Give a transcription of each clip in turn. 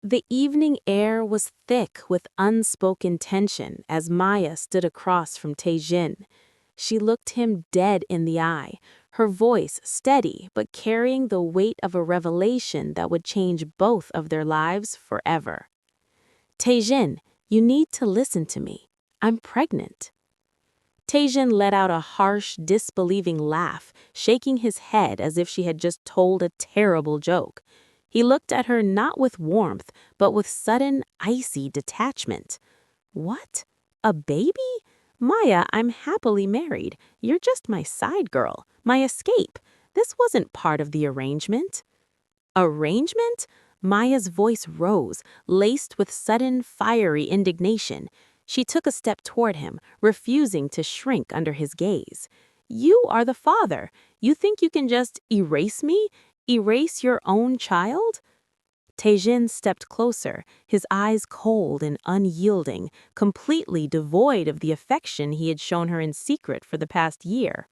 The evening air was thick with unspoken tension as Maya stood across from Tae-Jin. She looked him dead in the eye, her voice steady but carrying the weight of a revelation that would change both of their lives forever. Tae-Jin, you need to listen to me. I'm pregnant. Tae-Jin let out a harsh, disbelieving laugh, shaking his head as if she had just told a terrible joke. He looked at her not with warmth, but with sudden, icy detachment. What? A baby? Maya, I'm happily married. You're just my side girl, my escape. This wasn't part of the arrangement. Arrangement? Maya's voice rose, laced with sudden, fiery indignation. She took a step toward him, refusing to shrink under his gaze. You are the father. You think you can just erase me? Erase your own child? Tae-Jin stepped closer, his eyes cold and unyielding, completely devoid of the affection he had shown her in secret for the past year.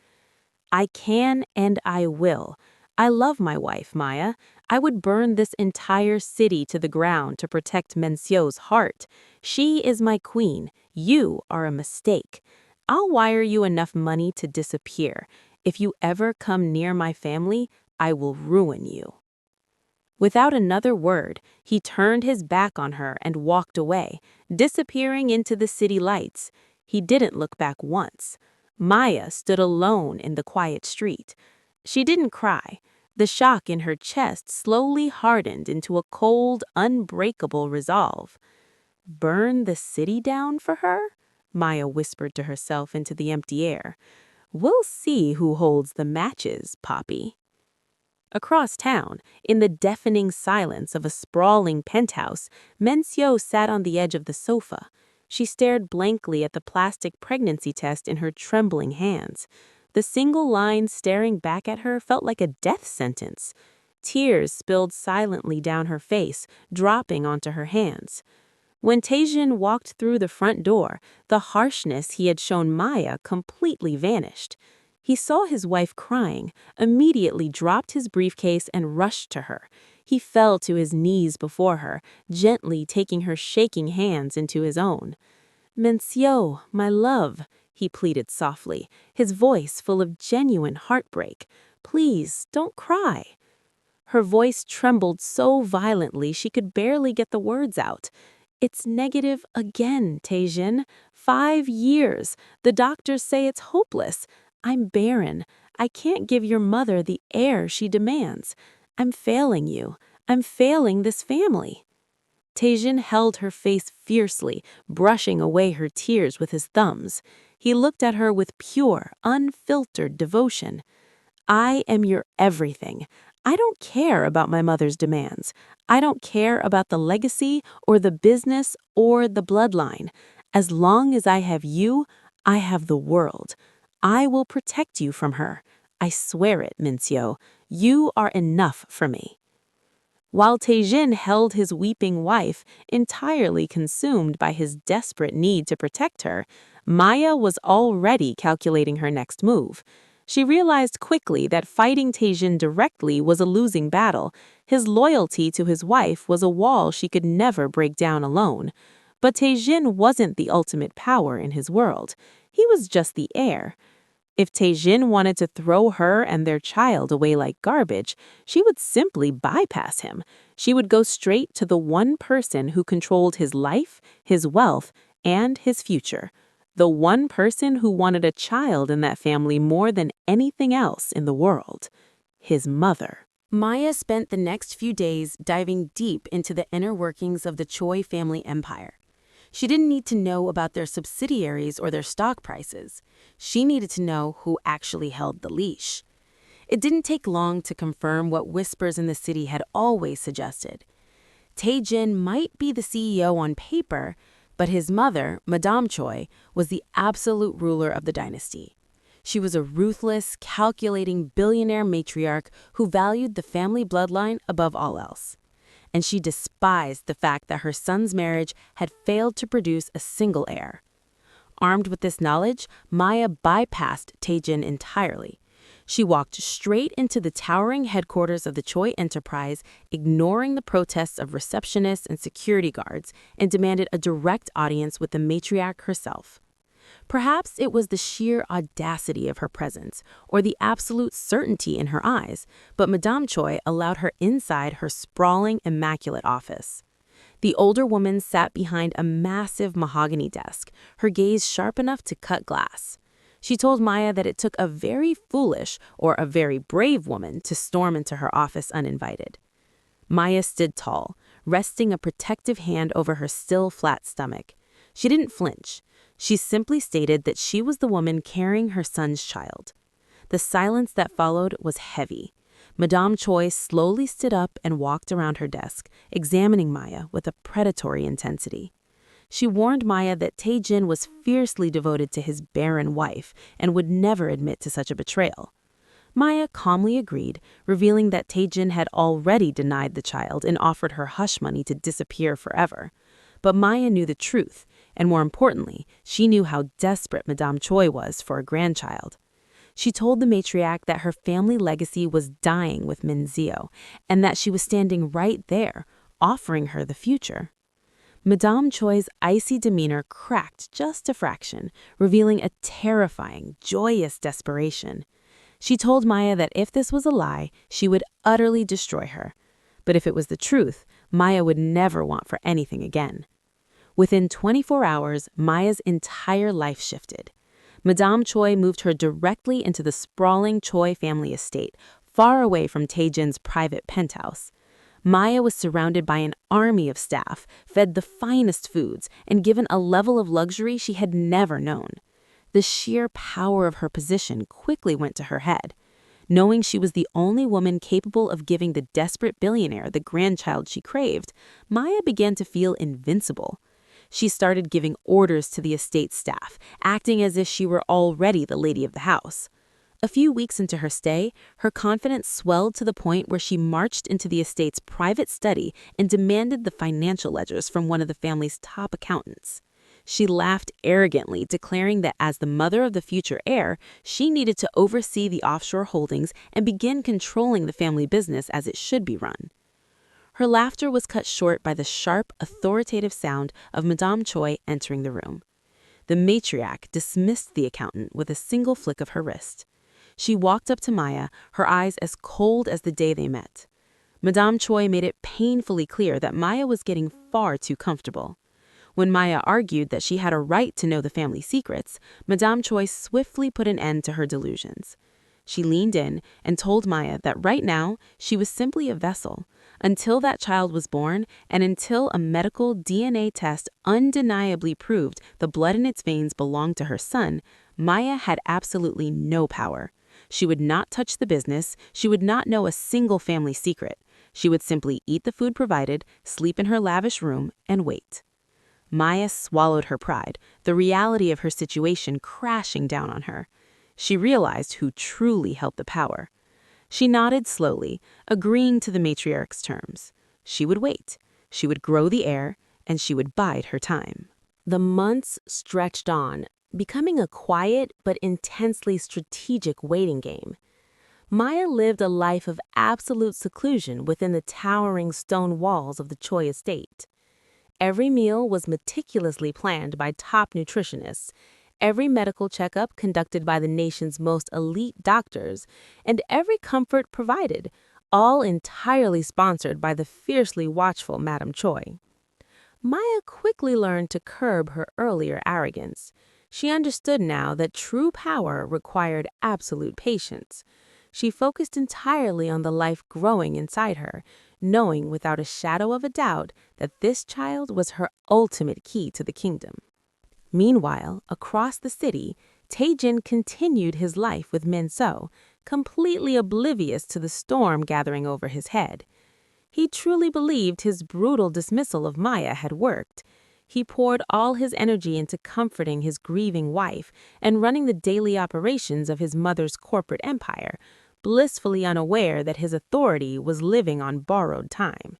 I can and I will. I love my wife, Maya. I would burn this entire city to the ground to protect Mensio's heart. She is my queen. You are a mistake. I'll wire you enough money to disappear. If you ever come near my family, I will ruin you. Without another word, he turned his back on her and walked away, disappearing into the city lights. He didn't look back once. Maya stood alone in the quiet street. She didn't cry. The shock in her chest slowly hardened into a cold, unbreakable resolve. Burn the city down for her? Maya whispered to herself into the empty air. We'll see who holds the matches, Poppy. Across town, in the deafening silence of a sprawling penthouse, Mensio sat on the edge of the sofa. She stared blankly at the plastic pregnancy test in her trembling hands. The single line staring back at her felt like a death sentence. Tears spilled silently down her face, dropping onto her hands. When Tae-Jin walked through the front door, the harshness he had shown Maya completely vanished. He saw his wife crying, immediately dropped his briefcase and rushed to her. He fell to his knees before her, gently taking her shaking hands into his own. Mensio, my love, he pleaded softly, his voice full of genuine heartbreak. Please, don't cry. Her voice trembled so violently she could barely get the words out. It's negative again, Tae-Jin. 5 years. The doctors say it's hopeless. I'm barren. I can't give your mother the heir she demands. I'm failing you. I'm failing this family. Tae-Jin held her face fiercely, brushing away her tears with his thumbs. He looked at her with pure, unfiltered devotion. I am your everything. I don't care about my mother's demands. I don't care about the legacy or the business or the bloodline. As long as I have you, I have the world. I will protect you from her. I swear it, Mensio. You are enough for me. While Tae-Jin held his weeping wife, entirely consumed by his desperate need to protect her, Maya was already calculating her next move. She realized quickly that fighting Tae-Jin directly was a losing battle. His loyalty to his wife was a wall she could never break down alone. But Tae-Jin wasn't the ultimate power in his world. He was just the heir. If Tae-Jin wanted to throw her and their child away like garbage, she would simply bypass him. She would go straight to the one person who controlled his life, his wealth, and his future. The one person who wanted a child in that family more than anything else in the world. His mother. Maya spent the next few days diving deep into the inner workings of the Choi family empire. She didn't need to know about their subsidiaries or their stock prices. She needed to know who actually held the leash. It didn't take long to confirm what whispers in the city had always suggested. Tae-Jin might be the CEO on paper, but his mother, Madame Choi, was the absolute ruler of the dynasty. She was a ruthless, calculating billionaire matriarch who valued the family bloodline above all else. And she despised the fact that her son's marriage had failed to produce a single heir. Armed with this knowledge, Maya bypassed Tae-Jin entirely. She walked straight into the towering headquarters of the Choi enterprise, ignoring the protests of receptionists and security guards, and demanded a direct audience with the matriarch herself. Perhaps it was the sheer audacity of her presence, or the absolute certainty in her eyes, but Madame Choi allowed her inside her sprawling, immaculate office. The older woman sat behind a massive mahogany desk, her gaze sharp enough to cut glass. She told Maya that it took a very foolish or a very brave woman to storm into her office uninvited. Maya stood tall, resting a protective hand over her still flat stomach. She didn't flinch. She simply stated that she was the woman carrying her son's child. The silence that followed was heavy. Madame Choi slowly stood up and walked around her desk, examining Maya with a predatory intensity. She warned Maya that Tae-Jin was fiercely devoted to his barren wife and would never admit to such a betrayal. Maya calmly agreed, revealing that Tae-Jin had already denied the child and offered her hush money to disappear forever. But Maya knew the truth, and more importantly, she knew how desperate Madame Choi was for a grandchild. She told the matriarch that her family legacy was dying with Min Zio, and that she was standing right there, offering her the future. Madame Choi's icy demeanor cracked just a fraction, revealing a terrifying, joyous desperation. She told Maya that if this was a lie, she would utterly destroy her. But if it was the truth, Maya would never want for anything again. Within 24 hours, Maya's entire life shifted. Madame Choi moved her directly into the sprawling Choi family estate, far away from Tae-Jin's private penthouse. Maya was surrounded by an army of staff, fed the finest foods, and given a level of luxury she had never known. The sheer power of her position quickly went to her head. Knowing she was the only woman capable of giving the desperate billionaire the grandchild she craved, Maya began to feel invincible. She started giving orders to the estate staff, acting as if she were already the lady of the house. A few weeks into her stay, her confidence swelled to the point where she marched into the estate's private study and demanded the financial ledgers from one of the family's top accountants. She laughed arrogantly, declaring that as the mother of the future heir, she needed to oversee the offshore holdings and begin controlling the family business as it should be run. Her laughter was cut short by the sharp, authoritative sound of Madame Choi entering the room. The matriarch dismissed the accountant with a single flick of her wrist. She walked up to Maya, her eyes as cold as the day they met. Madame Choi made it painfully clear that Maya was getting far too comfortable. When Maya argued that she had a right to know the family secrets, Madame Choi swiftly put an end to her delusions. She leaned in and told Maya that right now she was simply a vessel. Until that child was born, and until a medical DNA test undeniably proved the blood in its veins belonged to her son, Maya had absolutely no power. She would not touch the business, she would not know a single family secret. She would simply eat the food provided, sleep in her lavish room, and wait. Maya swallowed her pride, the reality of her situation crashing down on her. She realized who truly held the power. She nodded slowly, agreeing to the matriarch's terms. She would wait, she would grow the heir, and she would bide her time. The months stretched on, becoming a quiet but intensely strategic waiting game. Maya lived a life of absolute seclusion within the towering stone walls of the Choi estate. Every meal was meticulously planned by top nutritionists, every medical checkup conducted by the nation's most elite doctors, and every comfort provided, all entirely sponsored by the fiercely watchful Madame Choi. Maya quickly learned to curb her earlier arrogance. She understood now that true power required absolute patience. She focused entirely on the life growing inside her, knowing without a shadow of a doubt that this child was her ultimate key to the kingdom. Meanwhile, across the city, Tae-Jin continued his life with Min So, completely oblivious to the storm gathering over his head. He truly believed his brutal dismissal of Maya had worked. He poured all his energy into comforting his grieving wife and running the daily operations of his mother's corporate empire, blissfully unaware that his authority was living on borrowed time.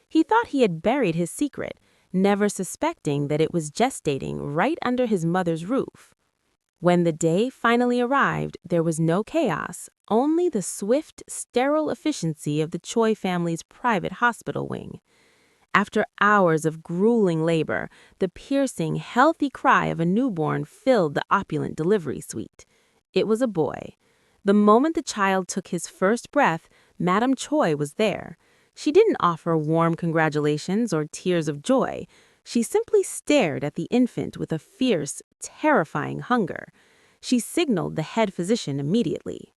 He thought he had buried his secret, never suspecting that it was gestating right under his mother's roof. When the day finally arrived, there was no chaos, only the swift, sterile efficiency of the Choi family's private hospital wing. After hours of grueling labor, the piercing, healthy cry of a newborn filled the opulent delivery suite. It was a boy. The moment the child took his first breath, Madame Choi was there. She didn't offer warm congratulations or tears of joy. She simply stared at the infant with a fierce, terrifying hunger. She signaled the head physician immediately.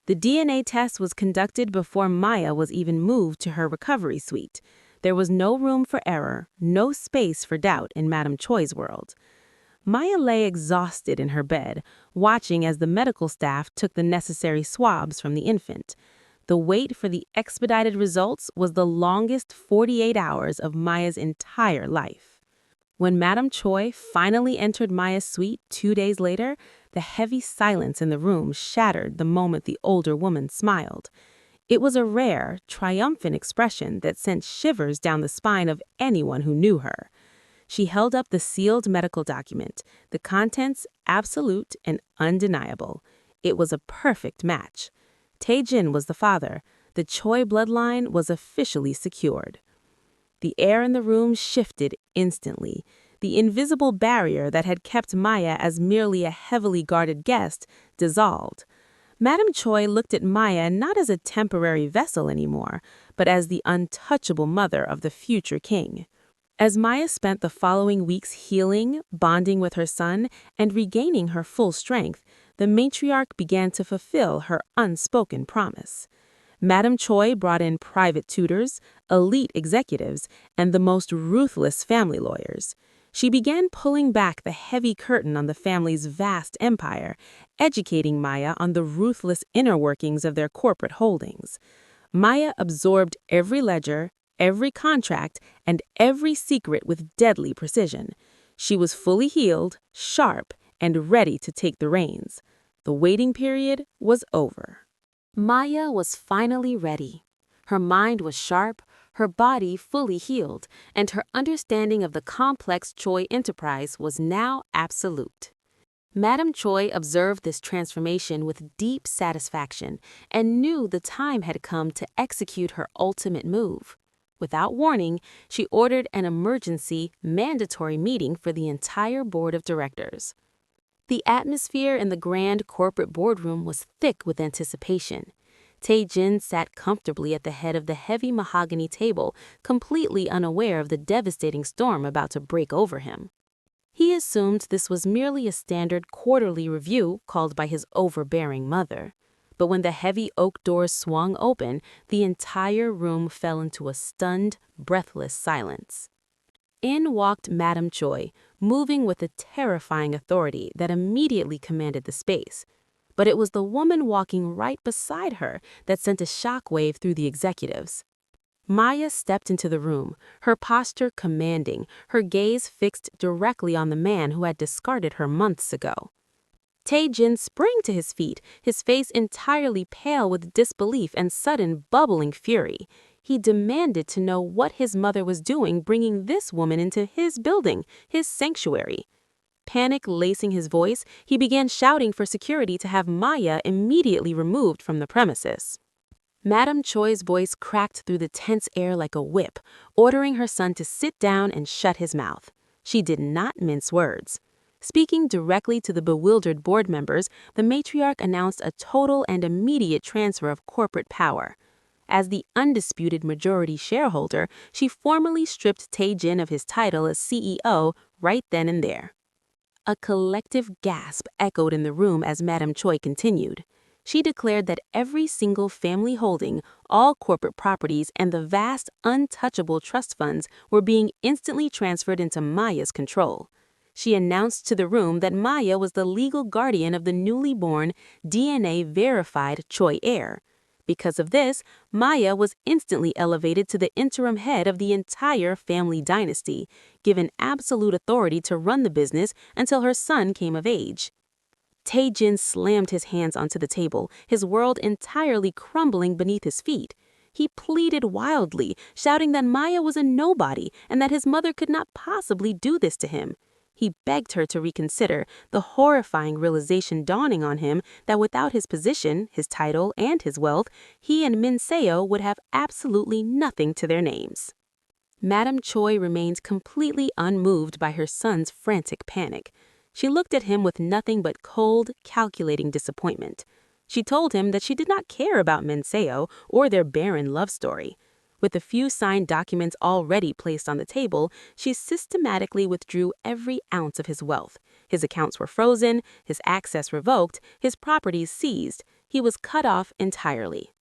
The DNA test was conducted before Maya was even moved to her recovery suite. There was no room for error, no space for doubt in Madame Choi's world. Maya lay exhausted in her bed, watching as the medical staff took the necessary swabs from the infant. The wait for the expedited results was the longest 48 hours of Maya's entire life. When Madame Choi finally entered Maya's suite 2 days later, the heavy silence in the room shattered the moment the older woman smiled. It was a rare, triumphant expression that sent shivers down the spine of anyone who knew her. She held up the sealed medical document, the contents absolute and undeniable. It was a perfect match. Tae-Jin was the father. The Choi bloodline was officially secured. The air in the room shifted instantly. The invisible barrier that had kept Maya as merely a heavily guarded guest dissolved. Madame Choi looked at Maya not as a temporary vessel anymore, but as the untouchable mother of the future king. As Maya spent the following weeks healing, bonding with her son, and regaining her full strength, the matriarch began to fulfill her unspoken promise. Madame Choi brought in private tutors, elite executives, and the most ruthless family lawyers. She began pulling back the heavy curtain on the family's vast empire, educating Maya on the ruthless inner workings of their corporate holdings. Maya absorbed every ledger, every contract, and every secret with deadly precision. She was fully healed, sharp, and ready to take the reins. The waiting period was over. Maya was finally ready. Her mind was sharp, her body fully healed, and her understanding of the complex Choi enterprise was now absolute. Madame Choi observed this transformation with deep satisfaction and knew the time had come to execute her ultimate move. Without warning, she ordered an emergency, mandatory meeting for the entire board of directors. The atmosphere in the grand corporate boardroom was thick with anticipation. Tae-Jin sat comfortably at the head of the heavy mahogany table, completely unaware of the devastating storm about to break over him. He assumed this was merely a standard quarterly review called by his overbearing mother. But when the heavy oak doors swung open, the entire room fell into a stunned, breathless silence. In walked Madame Choi, moving with a terrifying authority that immediately commanded the space. But it was the woman walking right beside her that sent a shockwave through the executives. Maya stepped into the room, her posture commanding, her gaze fixed directly on the man who had discarded her months ago. Tae-Jin sprang to his feet, his face entirely pale with disbelief and sudden bubbling fury. He demanded to know what his mother was doing bringing this woman into his building, his sanctuary. Panic lacing his voice, he began shouting for security to have Maya immediately removed from the premises. Madame Choi's voice cracked through the tense air like a whip, ordering her son to sit down and shut his mouth. She did not mince words. Speaking directly to the bewildered board members, the matriarch announced a total and immediate transfer of corporate power. As the undisputed majority shareholder, she formally stripped Tae-Jin of his title as CEO right then and there. A collective gasp echoed in the room as Madame Choi continued. She declared that every single family holding, all corporate properties, and the vast, untouchable trust funds were being instantly transferred into Maya's control. She announced to the room that Maya was the legal guardian of the newly born, DNA-verified Choi heir. Because of this, Maya was instantly elevated to the interim head of the entire family dynasty, given absolute authority to run the business until her son came of age. Tae-Jin slammed his hands onto the table, his world entirely crumbling beneath his feet. He pleaded wildly, shouting that Maya was a nobody and that his mother could not possibly do this to him. He begged her to reconsider, the horrifying realization dawning on him that without his position, his title, and his wealth, he and Min Seo would have absolutely nothing to their names. Madame Choi remained completely unmoved by her son's frantic panic. She looked at him with nothing but cold, calculating disappointment. She told him that she did not care about Min Seo or their barren love story. With a few signed documents already placed on the table, she systematically withdrew every ounce of his wealth. His accounts were frozen, his access revoked, his properties seized. He was cut off entirely.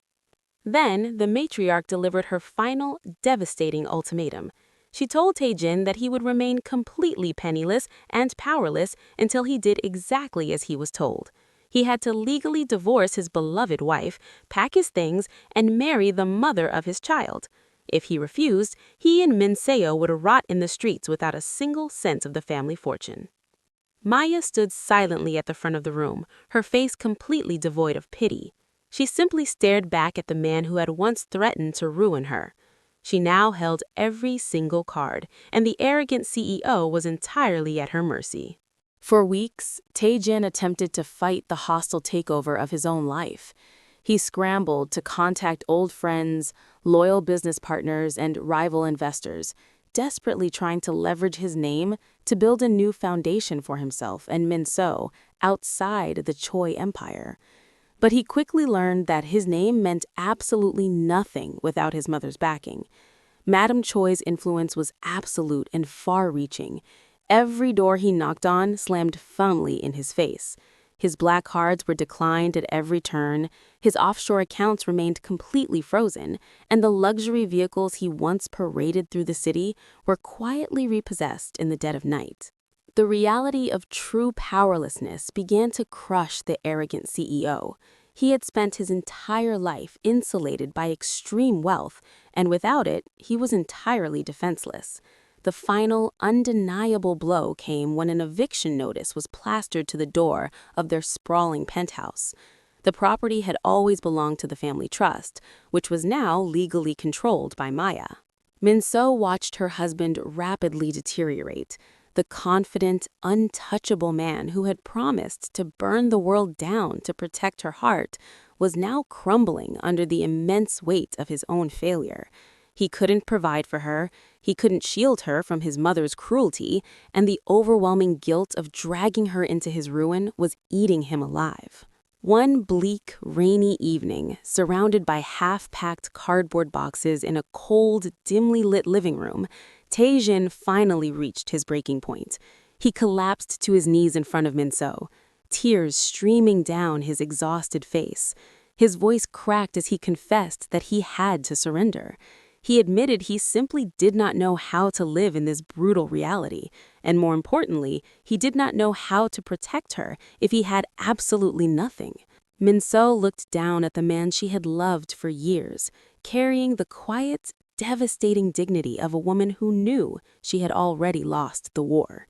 Then, the matriarch delivered her final, devastating ultimatum. She told Tae-Jin that he would remain completely penniless and powerless until he did exactly as he was told. He had to legally divorce his beloved wife, pack his things, and marry the mother of his child. If he refused, he and Min Seo would rot in the streets without a single cent of the family fortune. Maya stood silently at the front of the room, her face completely devoid of pity. She simply stared back at the man who had once threatened to ruin her. She now held every single card, and the arrogant CEO was entirely at her mercy. For weeks, Tae-Jin attempted to fight the hostile takeover of his own life. He scrambled to contact old friends, loyal business partners, and rival investors, desperately trying to leverage his name to build a new foundation for himself and Min Seo outside the Choi empire. But he quickly learned that his name meant absolutely nothing without his mother's backing. Madame Choi's influence was absolute and far-reaching. Every door he knocked on slammed firmly in his face. His black cards were declined at every turn, his offshore accounts remained completely frozen, and the luxury vehicles he once paraded through the city were quietly repossessed in the dead of night. The reality of true powerlessness began to crush the arrogant CEO. He had spent his entire life insulated by extreme wealth, and without it, he was entirely defenseless. The final, undeniable blow came when an eviction notice was plastered to the door of their sprawling penthouse. The property had always belonged to the family trust, which was now legally controlled by Maya. Min Seo watched her husband rapidly deteriorate. The confident, untouchable man who had promised to burn the world down to protect her heart was now crumbling under the immense weight of his own failure. He couldn't provide for her, he couldn't shield her from his mother's cruelty, and the overwhelming guilt of dragging her into his ruin was eating him alive. One bleak, rainy evening, surrounded by half-packed cardboard boxes in a cold, dimly lit living room, Tae-Jin finally reached his breaking point. He collapsed to his knees in front of Min Seo, tears streaming down his exhausted face. His voice cracked as he confessed that he had to surrender. He admitted he simply did not know how to live in this brutal reality, and more importantly, he did not know how to protect her if he had absolutely nothing. Min Seo looked down at the man she had loved for years, carrying the quiet, devastating dignity of a woman who knew she had already lost the war.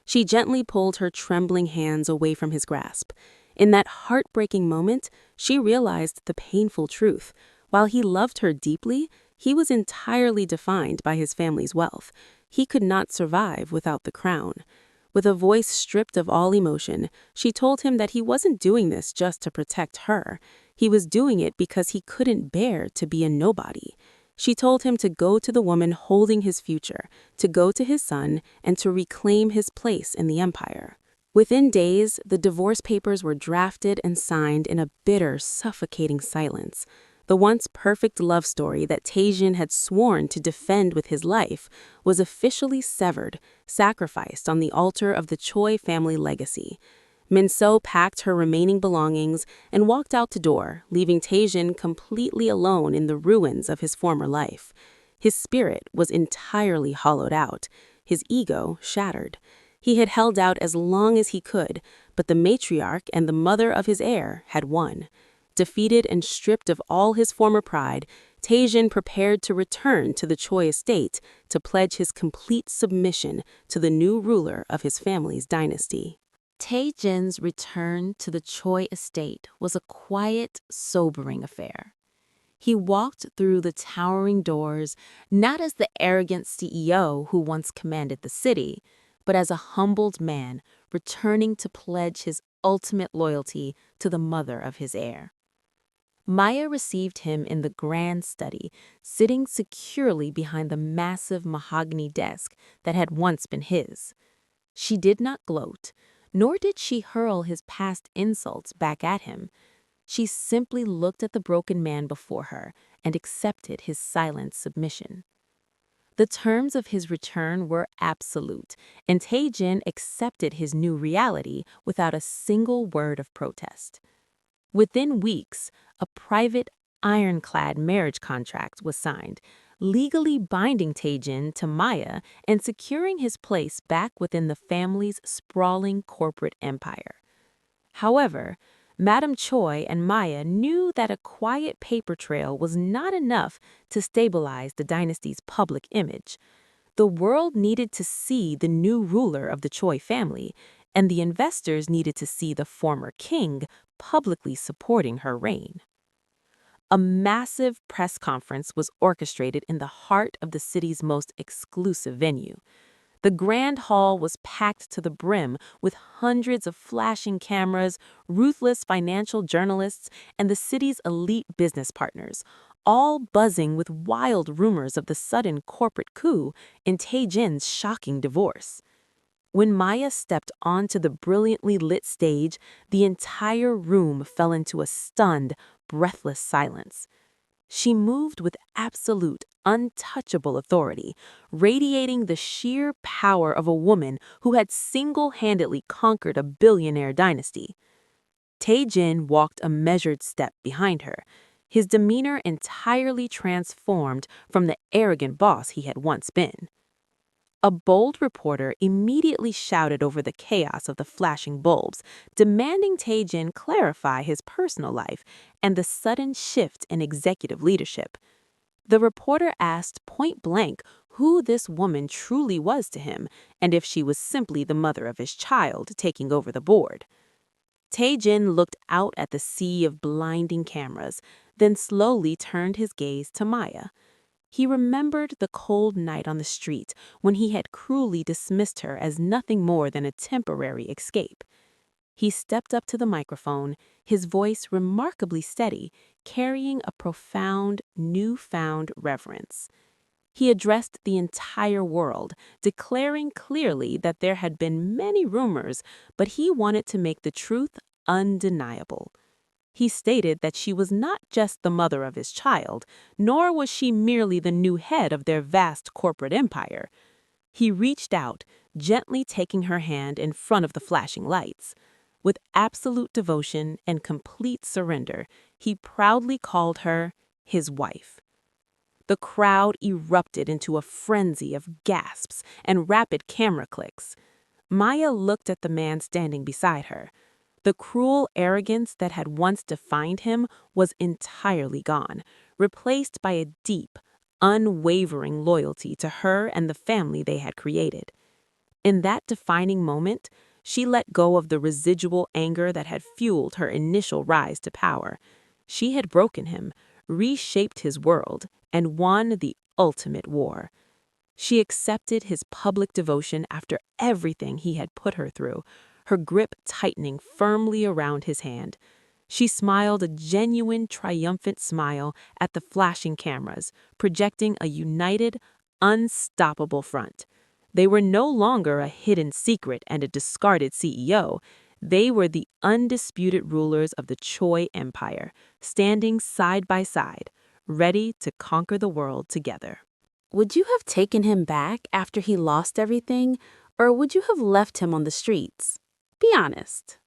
She gently pulled her trembling hands away from his grasp. In that heartbreaking moment, she realized the painful truth. While he loved her deeply, he was entirely defined by his family's wealth. He could not survive without the crown. With a voice stripped of all emotion, she told him that he wasn't doing this just to protect her. He was doing it because he couldn't bear to be a nobody. She told him to go to the woman holding his future, to go to his son, and to reclaim his place in the empire. Within days, the divorce papers were drafted and signed in a bitter, suffocating silence. The once perfect love story that Tae-Jin had sworn to defend with his life was officially severed, sacrificed on the altar of the Choi family legacy. Min Seo packed her remaining belongings and walked out the door, leaving Tae-Jin completely alone in the ruins of his former life. His spirit was entirely hollowed out, his ego shattered. He had held out as long as he could, but the matriarch and the mother of his heir had won. Defeated and stripped of all his former pride, Tae-Jin prepared to return to the Choi estate to pledge his complete submission to the new ruler of his family's dynasty. Tae-Jin's return to the Choi estate was a quiet, sobering affair. He walked through the towering doors, not as the arrogant CEO who once commanded the city, but as a humbled man returning to pledge his ultimate loyalty to the mother of his heir. Maya received him in the grand study, sitting securely behind the massive mahogany desk that had once been his. She did not gloat, nor did she hurl his past insults back at him. She simply looked at the broken man before her and accepted his silent submission. The terms of his return were absolute, and Tae-Jin accepted his new reality without a single word of protest. Within weeks, a private, ironclad marriage contract was signed, legally binding Tae-Jin to Maya and securing his place back within the family's sprawling corporate empire. However, Madame Choi and Maya knew that a quiet paper trail was not enough to stabilize the dynasty's public image. The world needed to see the new ruler of the Choi family, and the investors needed to see the former king publicly supporting her reign. A massive press conference was orchestrated in the heart of the city's most exclusive venue. The grand hall was packed to the brim with hundreds of flashing cameras, ruthless financial journalists, and the city's elite business partners, all buzzing with wild rumors of the sudden corporate coup and Tae-Jin's shocking divorce. When Maya stepped onto the brilliantly lit stage, the entire room fell into a stunned, breathless silence. She moved with absolute, untouchable authority, radiating the sheer power of a woman who had single-handedly conquered a billionaire dynasty. Tae-Jin walked a measured step behind her, his demeanor entirely transformed from the arrogant boss he had once been. A bold reporter immediately shouted over the chaos of the flashing bulbs, demanding Tae-Jin clarify his personal life and the sudden shift in executive leadership. The reporter asked point-blank who this woman truly was to him and if she was simply the mother of his child taking over the board. Tae-Jin looked out at the sea of blinding cameras, then slowly turned his gaze to Maya. He remembered the cold night on the street when he had cruelly dismissed her as nothing more than a temporary escape. He stepped up to the microphone, his voice remarkably steady, carrying a profound, newfound reverence. He addressed the entire world, declaring clearly that there had been many rumors, but he wanted to make the truth undeniable. He stated that she was not just the mother of his child, nor was she merely the new head of their vast corporate empire. He reached out, gently taking her hand in front of the flashing lights. With absolute devotion and complete surrender, he proudly called her his wife. The crowd erupted into a frenzy of gasps and rapid camera clicks. Maya looked at the man standing beside her. The cruel arrogance that had once defined him was entirely gone, replaced by a deep, unwavering loyalty to her and the family they had created. In that defining moment, she let go of the residual anger that had fueled her initial rise to power. She had broken him, reshaped his world, and won the ultimate war. She accepted his public devotion after everything he had put her through, her grip tightening firmly around his hand. She smiled a genuine, triumphant smile at the flashing cameras, projecting a united, unstoppable front. They were no longer a hidden secret and a discarded CEO. They were the undisputed rulers of the Choi Empire, standing side by side, ready to conquer the world together. Would you have taken him back after he lost everything, or would you have left him on the streets? Be honest.